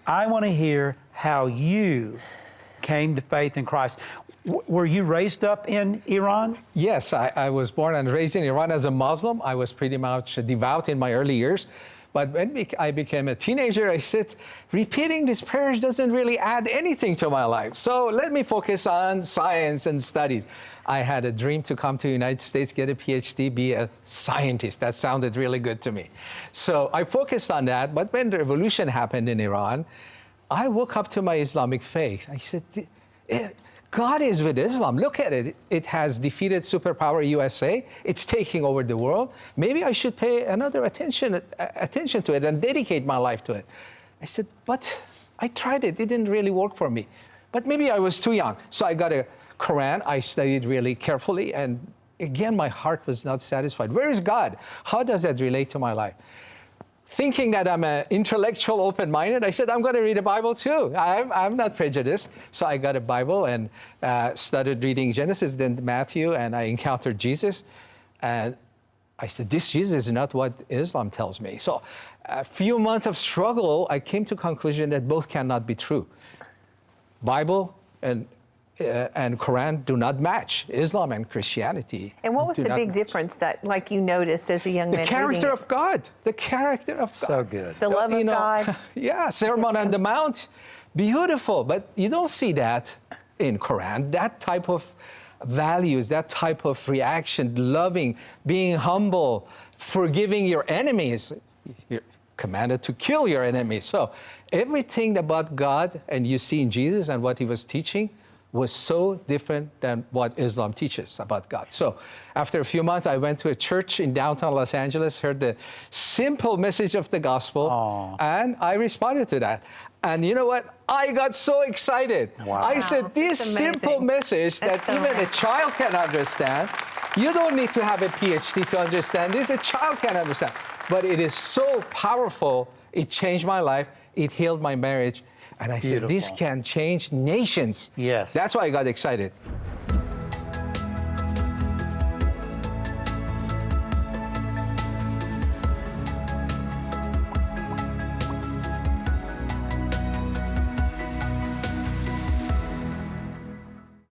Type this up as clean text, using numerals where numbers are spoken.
I want to hear how you came to faith in Christ. Were you raised up in Iran? Yes, I was born and raised in Iran as a Muslim. I was pretty much devout in my early years. But when I became a teenager, I said, repeating these prayers doesn't really add anything to my life. So let me focus on science and studies. I had a dream to come to the United States, get a PhD, be a scientist. That sounded really good to me. So I focused on that. But when the revolution happened in Iran, I woke up to my Islamic faith. I said, God is with Islam. Look at it. It has defeated superpower USA. It's taking over the world. Maybe I should pay another attention to it and dedicate my life to it. I said, but I tried it. It didn't really work for me. But maybe I was too young. So I got a Quran. I studied really carefully. And again, my heart was not satisfied. Where is God? How does that relate to my life? Thinking that I'm an intellectual, open-minded, I said, I'm going to read a Bible too. I'm not prejudiced. So I got a Bible and started reading Genesis, then Matthew, and I encountered Jesus. And I said, this Jesus is not what Islam tells me. So a few months of struggle, I came to the conclusion that both cannot be true. Bible and Quran do not match. Islam and Christianity. And what was the big difference that, like, you noticed as a young man? The character of God. The character of God. So good. The love of God. Yeah, Sermon on the Mount, beautiful. But you don't see that in Quran. That type of values, that type of reaction, loving, being humble, forgiving your enemies. You're commanded to kill your enemies. So everything about God and you see in Jesus and what he was teaching was so different than what Islam teaches about God. So after a few months, I went to a church in downtown Los Angeles, heard the simple message of the gospel, and I responded to that. And you know what? I got so excited. Wow. I said, this simple message that even a child can understand, you don't need to have a PhD to understand this, a child can understand. But it is so powerful, it changed my life, it healed my marriage, and I said, this can change nations. Yes. That's why I got excited.